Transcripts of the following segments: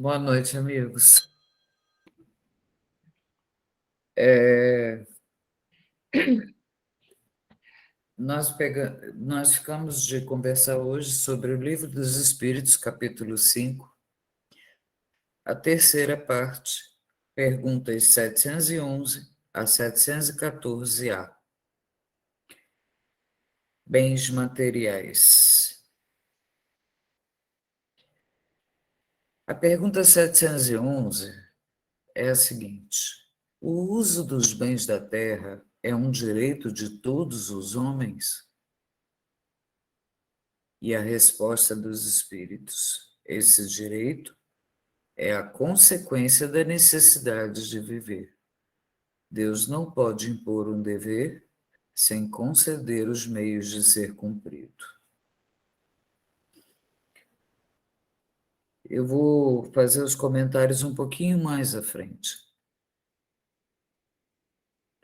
Boa noite, amigos. É, nós ficamos de conversar hoje sobre o Livro dos Espíritos, capítulo 5, a terceira parte, perguntas 711 a 714A. Bens materiais. A pergunta 711 é a seguinte: o uso dos bens da terra é um direito de todos os homens? E a resposta dos espíritos: esse direito é a consequência da necessidade de viver. Deus não pode impor um dever sem conceder os meios de ser cumprido. Eu vou fazer os comentários um pouquinho mais à frente.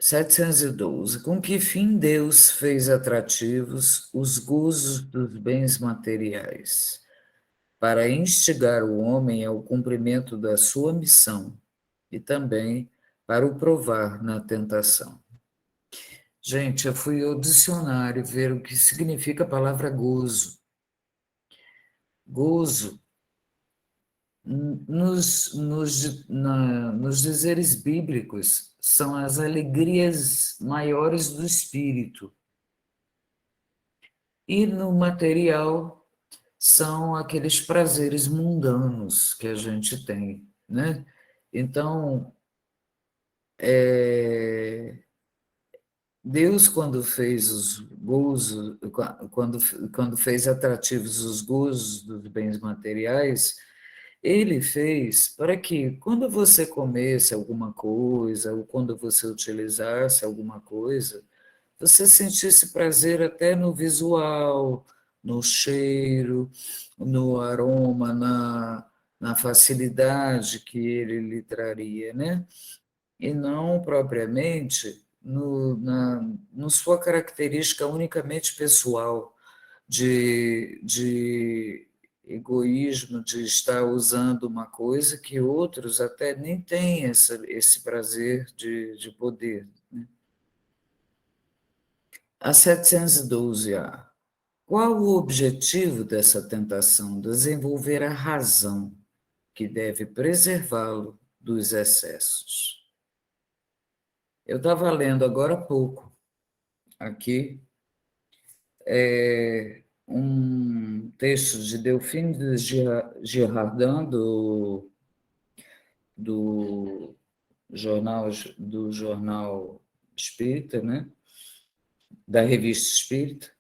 712. Com que fim Deus fez atrativos os gozos dos bens materiais? Para instigar o homem ao cumprimento da sua missão e também para o provar na tentação. Gente, eu fui ao dicionário ver o que significa a palavra gozo. Gozo, nos dizeres bíblicos, são as alegrias maiores do espírito. E no material, são aqueles prazeres mundanos que a gente tem, né? Então, Deus, quando fez os gozos, quando fez atrativos os gozos dos bens materiais, ele fez para que, quando você comesse alguma coisa, ou quando você utilizasse alguma coisa, você sentisse prazer até no visual, no cheiro, no aroma, na facilidade que ele lhe traria, né? E não propriamente no sua característica unicamente pessoal de egoísmo, de estar usando uma coisa que outros até nem têm esse prazer de poder. A 712A. Qual o objetivo dessa tentação? Desenvolver a razão, que deve preservá-lo dos excessos. Eu estava lendo agora há pouco, aqui, um texto de Delphine de Girardin, do jornal Espírita, né? Da revista Espírita,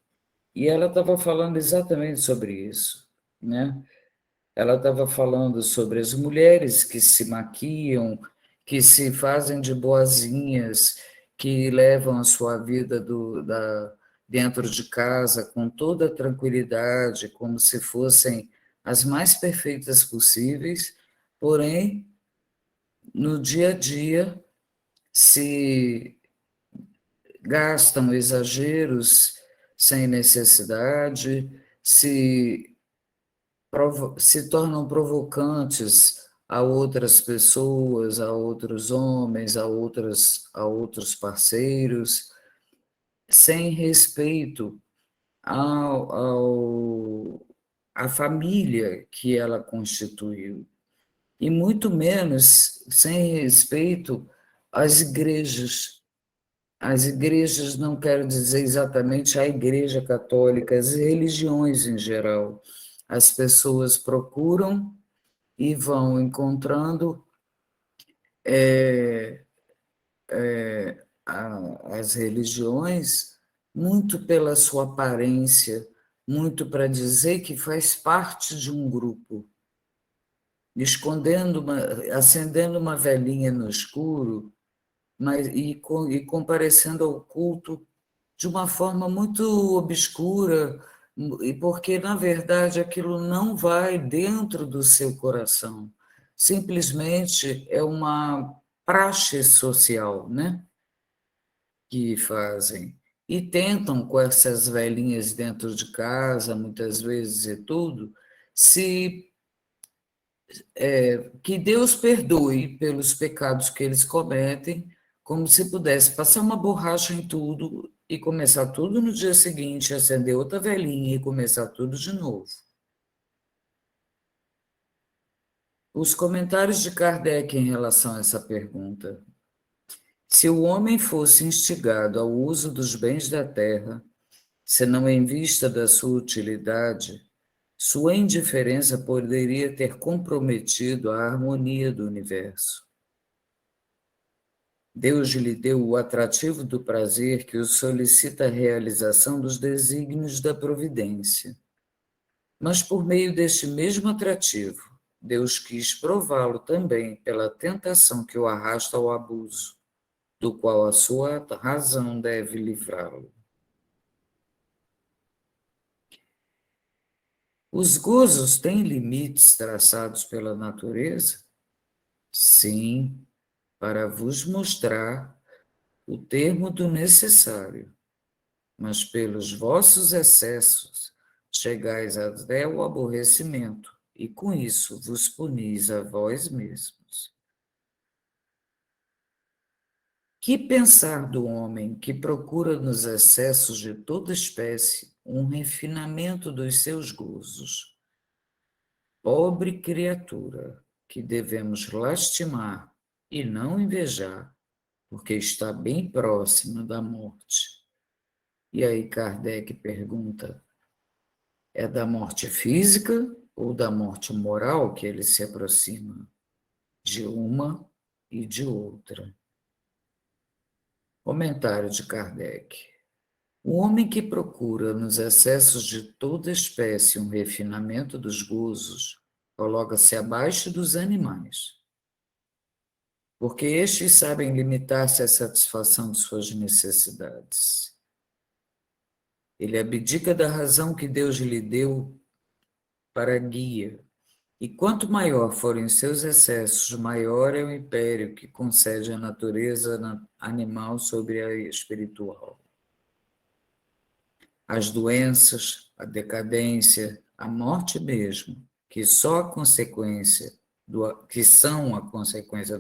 e ela estava falando exatamente sobre isso, né? Ela estava falando sobre as mulheres que se maquiam, que se fazem de boazinhas, que levam a sua vida dentro de casa com toda a tranquilidade, como se fossem as mais perfeitas possíveis, porém, no dia a dia, se gastam exageros sem necessidade, se tornam provocantes a outras pessoas, a outros homens, a outros parceiros, sem respeito à família que ela constituiu, e muito menos sem respeito às igrejas. As igrejas não quero dizer exatamente a Igreja Católica, as religiões em geral. As pessoas procuram e vão encontrando as religiões muito pela sua aparência, muito para dizer que faz parte de um grupo, acendendo uma velinha no escuro, e comparecendo ao culto de uma forma muito obscura, e porque, na verdade, aquilo não vai dentro do seu coração. Simplesmente é uma praxe social, né, que fazem. E tentam, com essas velhinhas dentro de casa, muitas vezes e tudo, se que Deus perdoe pelos pecados que eles cometem, como se pudesse passar uma borracha em tudo e começar tudo no dia seguinte, acender outra velinha e começar tudo de novo. Os comentários de Kardec em relação a essa pergunta. Se o homem fosse instigado ao uso dos bens da terra, senão em vista da sua utilidade, sua indiferença poderia ter comprometido a harmonia do universo. Deus lhe deu o atrativo do prazer que o solicita a realização dos desígnios da providência. Mas por meio deste mesmo atrativo, Deus quis prová-lo também pela tentação que o arrasta ao abuso, do qual a sua razão deve livrá-lo. Os gozos têm limites traçados pela natureza? Sim, para vos mostrar o termo do necessário, mas pelos vossos excessos chegais até o aborrecimento, e com isso vos punis a vós mesmos. Que pensar do homem que procura nos excessos de toda espécie um refinamento dos seus gozos? Pobre criatura, que devemos lastimar e não invejar, porque está bem próxima da morte. E aí Kardec pergunta, é da morte física ou da morte moral que ele se aproxima? De uma e de outra. Comentário de Kardec. O homem que procura nos excessos de toda espécie um refinamento dos gozos, coloca-se abaixo dos animais, porque estes sabem limitar-se à satisfação de suas necessidades. Ele abdica da razão que Deus lhe deu para guia, e quanto maior forem seus excessos, maior é o império que concede a natureza animal sobre a espiritual. As doenças, a decadência, a morte mesmo, que são a consequência do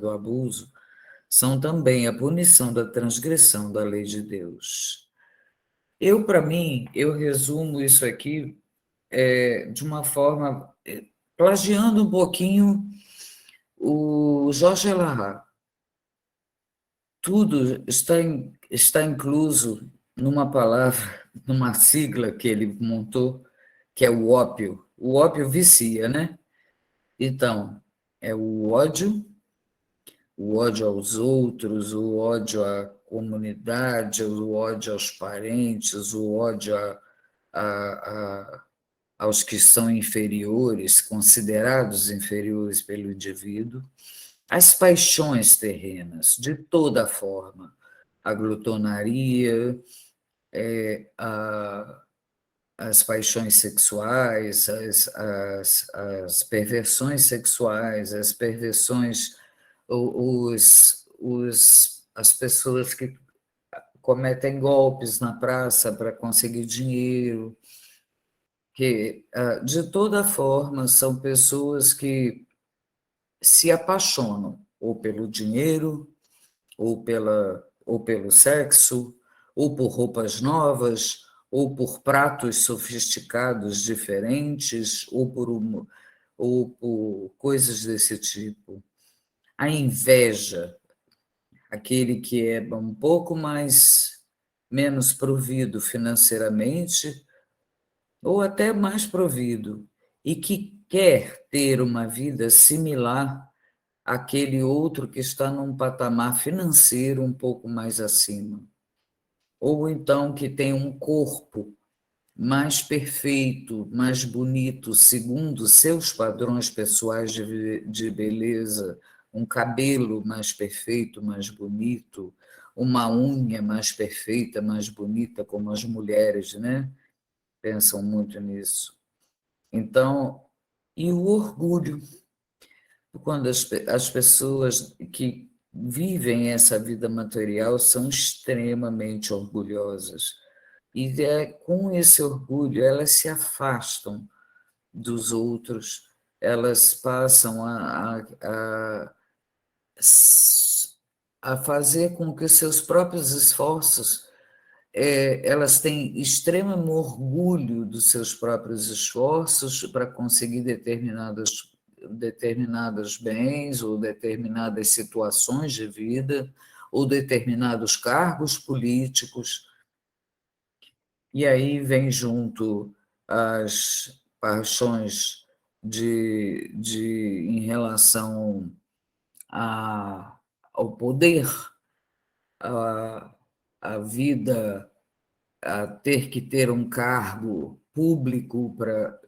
abuso, são também a punição da transgressão da lei de Deus. Para mim, eu resumo isso aqui de uma forma, plagiando um pouquinho o Jorge Elahá. Tudo está incluso numa palavra, numa sigla que ele montou, que é o ópio. O ópio vicia, né? Então, é o ódio aos outros, o ódio à comunidade, o ódio aos parentes, o ódio aos que são inferiores, considerados inferiores pelo indivíduo, as paixões terrenas, de toda forma, a glutonaria, as paixões sexuais, as perversões sexuais, as perversões, as pessoas que cometem golpes na praça para conseguir dinheiro, que, de toda forma, são pessoas que se apaixonam ou pelo dinheiro, ou pelo sexo, ou por roupas novas, ou por pratos sofisticados diferentes, ou por coisas desse tipo. A inveja, aquele que é um pouco menos provido financeiramente, ou até mais provido, e que quer ter uma vida similar àquele outro que está num patamar financeiro um pouco mais acima. Ou então que tem um corpo mais perfeito, mais bonito, segundo seus padrões pessoais de beleza, um cabelo mais perfeito, mais bonito, uma unha mais perfeita, mais bonita, como as mulheres, né? Pensam muito nisso. Então, e o orgulho, quando as pessoas que vivem essa vida material são extremamente orgulhosas. E com esse orgulho, elas se afastam dos outros, elas passam a fazer com que seus próprios esforços, elas têm extremo orgulho dos seus próprios esforços para conseguir determinados bens ou determinadas situações de vida ou determinados cargos políticos. E aí vem junto as paixões em relação ao poder, a, a vida, a ter que ter um cargo público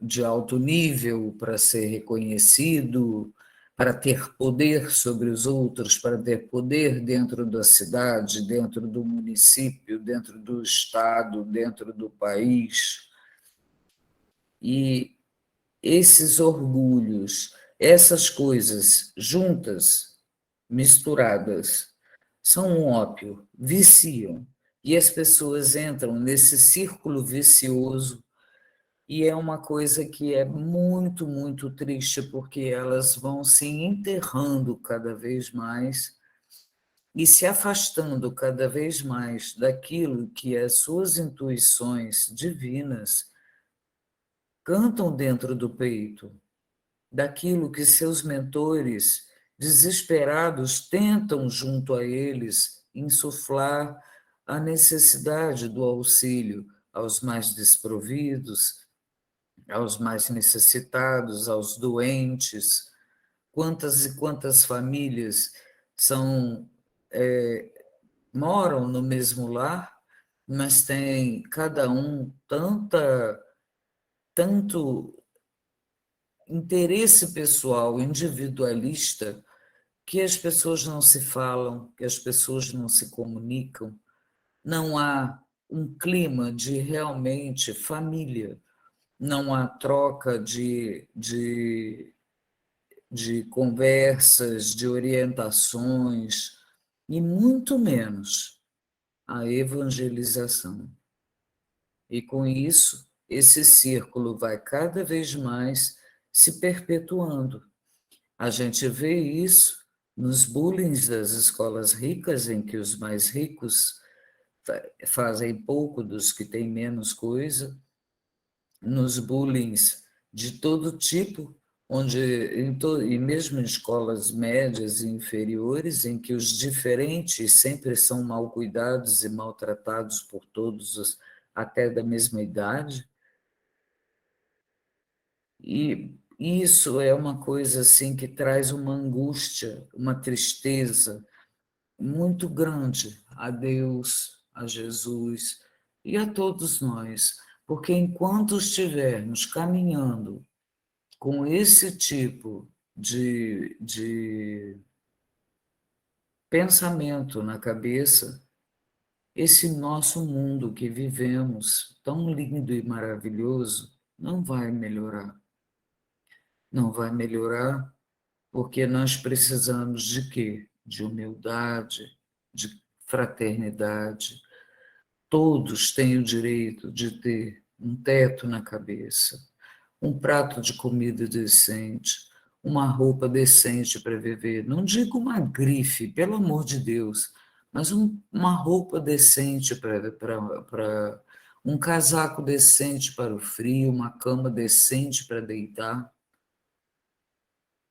de alto nível para ser reconhecido, para ter poder sobre os outros, para ter poder dentro da cidade, dentro do município, dentro do estado, dentro do país. E esses orgulhos, essas coisas juntas, misturadas, são um ópio, viciam. E as pessoas entram nesse círculo vicioso, e é uma coisa que é muito, muito triste, porque elas vão se enterrando cada vez mais e se afastando cada vez mais daquilo que as suas intuições divinas cantam dentro do peito, daquilo que seus mentores desesperados tentam junto a eles insuflar a necessidade do auxílio aos mais desprovidos, aos mais necessitados, aos doentes. Quantas e quantas famílias são moram no mesmo lar, mas tem cada um tanto interesse pessoal, individualista, que as pessoas não se falam, que as pessoas não se comunicam, não há um clima de realmente família, não há troca de conversas, de orientações, e muito menos a evangelização. E com isso, esse círculo vai cada vez mais se perpetuando. A gente vê isso nos bullying das escolas ricas, em que os mais ricos fazem pouco dos que têm menos coisa, nos bullying de todo tipo, onde e mesmo em escolas médias e inferiores, em que os diferentes sempre são mal cuidados e maltratados por todos, até da mesma idade. E isso é uma coisa assim que traz uma angústia, uma tristeza muito grande a Deus, a Jesus e a todos nós, porque enquanto estivermos caminhando com esse tipo de pensamento na cabeça, esse nosso mundo que vivemos, tão lindo e maravilhoso, não vai melhorar. Não vai melhorar porque nós precisamos de quê? De humildade, de fraternidade. Todos têm o direito de ter um teto na cabeça, um prato de comida decente, uma roupa decente para viver. Não digo uma grife, pelo amor de Deus, mas uma roupa decente para um casaco decente para o frio, uma cama decente para deitar.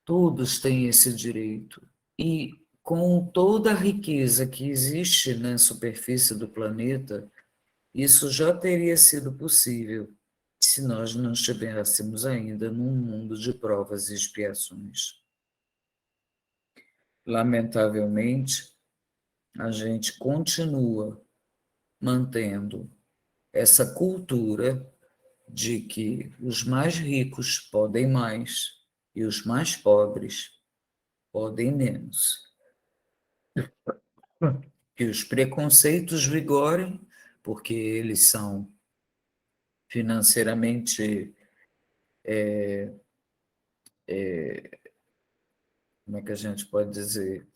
Todos têm esse direito. E com toda a riqueza que existe na superfície do planeta, isso já teria sido possível se nós não estivéssemos ainda num mundo de provas e expiações. Lamentavelmente, a gente continua mantendo essa cultura de que os mais ricos podem mais e os mais pobres podem menos. Que os preconceitos vigorem, porque eles são financeiramente, como é que a gente pode dizer?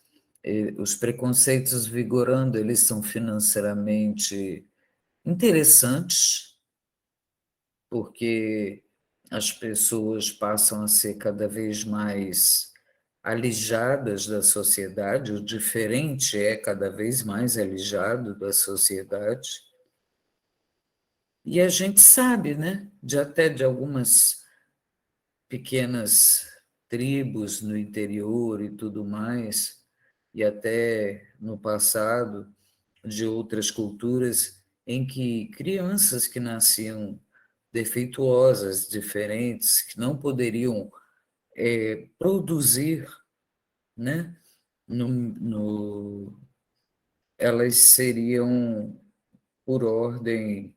Os preconceitos vigorando, eles são financeiramente interessantes, porque as pessoas passam a ser cada vez mais alijadas da sociedade, o diferente é cada vez mais alijado da sociedade. E a gente sabe, né, até de algumas pequenas tribos no interior e tudo mais, e até no passado, de outras culturas, em que crianças que nasciam defeituosas, diferentes, que não poderiam produzir, né? Elas seriam, por ordem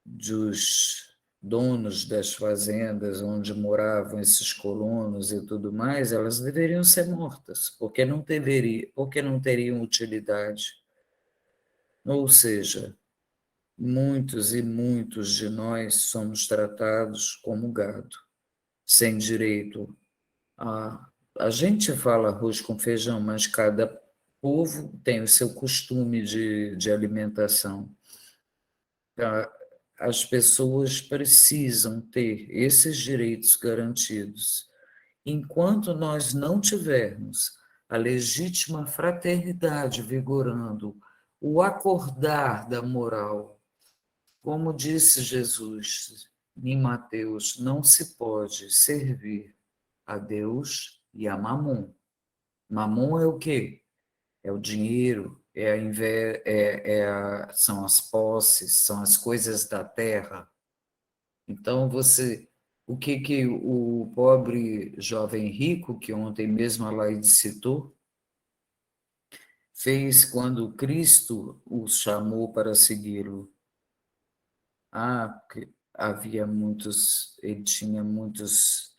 dos donos das fazendas onde moravam esses colonos e tudo mais, elas deveriam ser mortas, porque não teriam utilidade. Ou seja, muitos e muitos de nós somos tratados como gado, sem direito a gente fala arroz com feijão, mas cada povo tem o seu costume de alimentação. Tá? As pessoas precisam ter esses direitos garantidos. Enquanto nós não tivermos a legítima fraternidade vigorando, o acordar da moral, como disse Jesus em Mateus, não se pode servir a Deus e a Mamon. Mamon é o quê? É o dinheiro, são as posses, são as coisas da terra. Então, o que o pobre jovem rico, que ontem mesmo a Laide citou, fez quando Cristo o chamou para segui-lo? Porque havia ele tinha muitas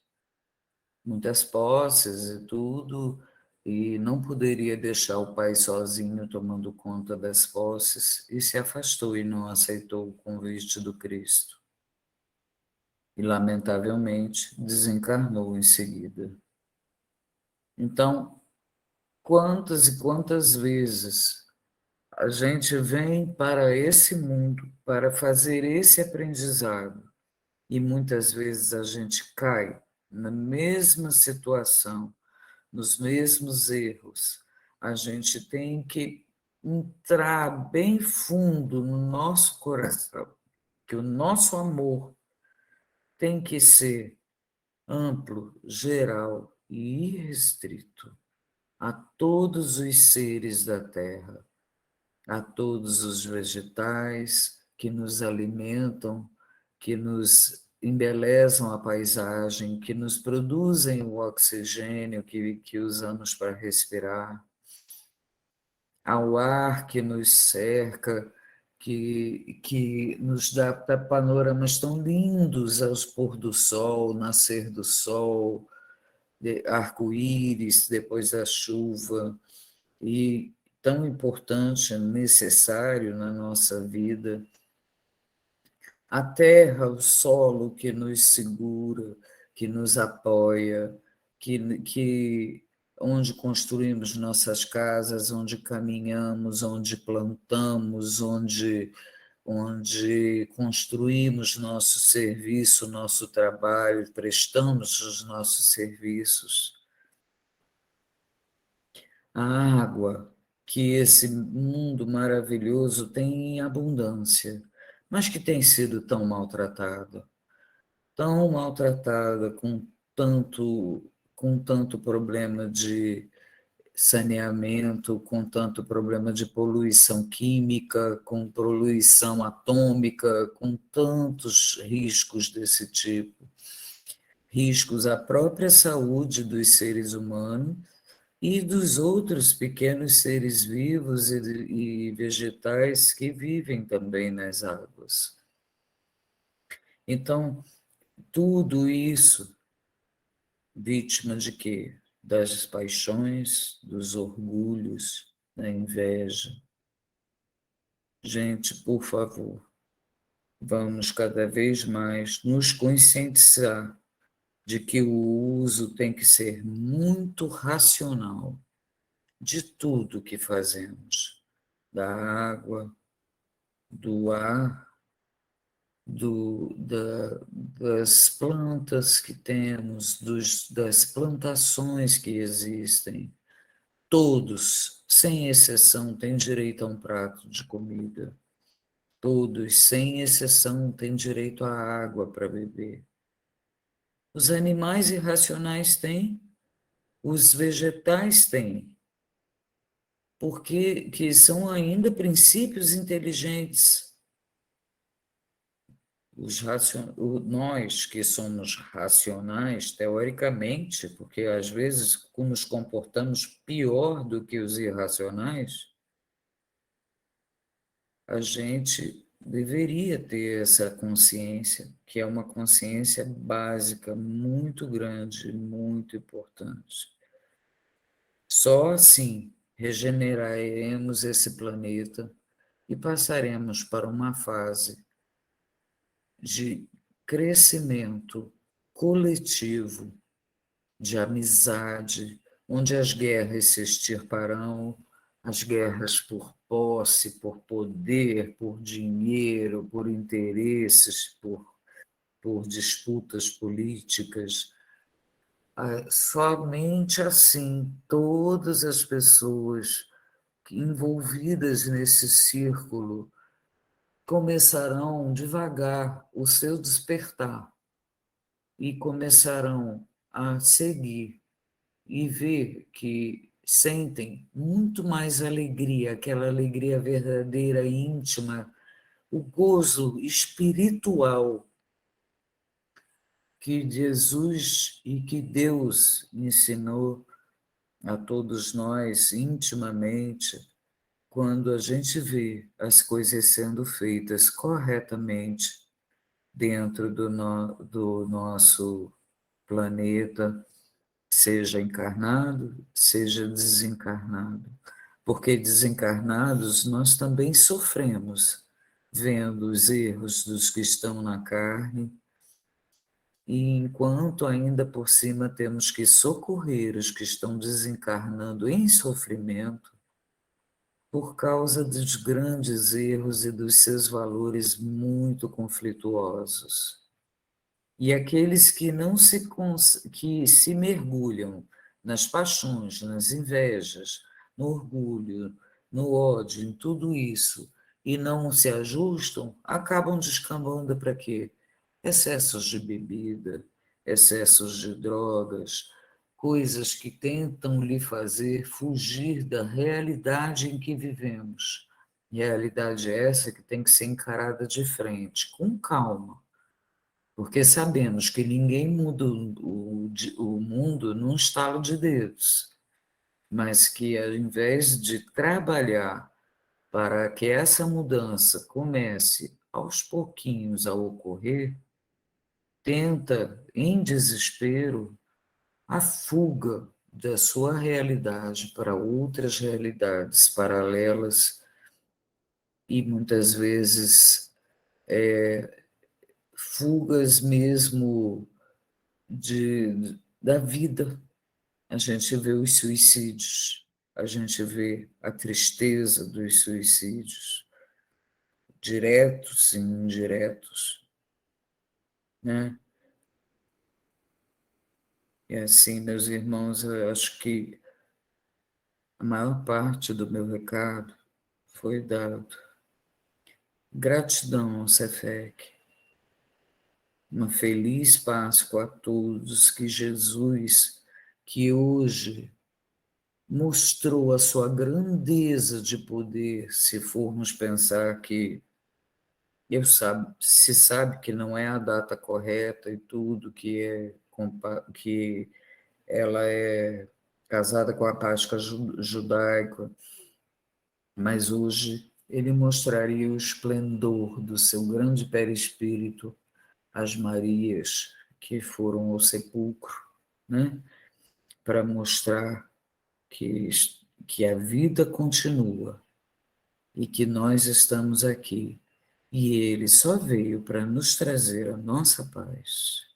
posses e tudo, e não poderia deixar o pai sozinho tomando conta das posses, e se afastou e não aceitou o convite do Cristo. E, lamentavelmente, desencarnou em seguida. Então, quantas e quantas vezes a gente vem para esse mundo para fazer esse aprendizado, e muitas vezes a gente cai na mesma situação, nos mesmos erros. A gente tem que entrar bem fundo no nosso coração, que o nosso amor tem que ser amplo, geral e irrestrito a todos os seres da Terra, a todos os vegetais que nos alimentam, que nos embelezam a paisagem, que nos produzem o oxigênio que usamos para respirar, ao ar que nos cerca, que nos dá panoramas tão lindos aos pôr do sol, nascer do sol, arco-íris depois da chuva, e tão importante, necessário na nossa vida. A terra, o solo que nos segura, que nos apoia, onde construímos nossas casas, onde caminhamos, onde plantamos, onde construímos nosso serviço, nosso trabalho, prestamos os nossos serviços. A água, que esse mundo maravilhoso tem em abundância, mas que tem sido tão maltratada, com tanto problema de saneamento, com tanto problema de poluição química, com poluição atômica, com tantos riscos desse tipo, riscos à própria saúde dos seres humanos e dos outros pequenos seres vivos e vegetais que vivem também nas águas. Então, tudo isso vítima de quê? Das paixões, dos orgulhos, da inveja. Gente, por favor, vamos cada vez mais nos conscientizar de que o uso tem que ser muito racional de tudo que fazemos, da água, do ar, das plantas que temos, das plantações que existem. Todos, sem exceção, têm direito a um prato de comida. Todos, sem exceção, têm direito à água para beber. Os animais irracionais têm, os vegetais têm, porque que são ainda princípios inteligentes. Nós que somos racionais, teoricamente, porque às vezes nos comportamos pior do que os irracionais, a gente deveria ter essa consciência, que é uma consciência básica, muito grande, muito importante. Só assim regeneraremos esse planeta e passaremos para uma fase de crescimento coletivo, de amizade, onde as guerras se extirparão, as guerras por posse, por poder, por dinheiro, por interesses, por disputas políticas. Somente assim todas as pessoas envolvidas nesse círculo começarão devagar o seu despertar e começarão a seguir e ver que sentem muito mais alegria, aquela alegria verdadeira, íntima, o gozo espiritual que Jesus e que Deus ensinou a todos nós intimamente, quando a gente vê as coisas sendo feitas corretamente dentro do nosso planeta, seja encarnado, seja desencarnado. Porque desencarnados nós também sofremos, vendo os erros dos que estão na carne, e enquanto ainda por cima temos que socorrer os que estão desencarnando em sofrimento, por causa dos grandes erros e dos seus valores muito conflituosos. E aqueles que não que se mergulham nas paixões, nas invejas, no orgulho, no ódio, em tudo isso, e não se ajustam, acabam descambando para quê? Excessos de bebida, excessos de drogas, coisas que tentam lhe fazer fugir da realidade em que vivemos. Realidade essa que tem que ser encarada de frente, com calma, porque sabemos que ninguém muda o mundo num estalo de dedos, mas que ao invés de trabalhar para que essa mudança comece aos pouquinhos a ocorrer, tenta, em desespero, a fuga da sua realidade para outras realidades paralelas e muitas vezes fugas mesmo da vida. A gente vê os suicídios, a gente vê a tristeza dos suicídios, diretos e indiretos, né? E assim, meus irmãos, eu acho que a maior parte do meu recado foi dado. Gratidão, Cefec. Uma feliz Páscoa a todos, que Jesus, que hoje mostrou a sua grandeza de poder, se formos pensar que se sabe que não é a data correta e tudo, que ela é casada com a Páscoa judaica, mas hoje ele mostraria o esplendor do seu grande perispírito às Marias que foram ao sepulcro, né? Para mostrar que, que a vida continua e que nós estamos aqui. E ele só veio para nos trazer a nossa paz.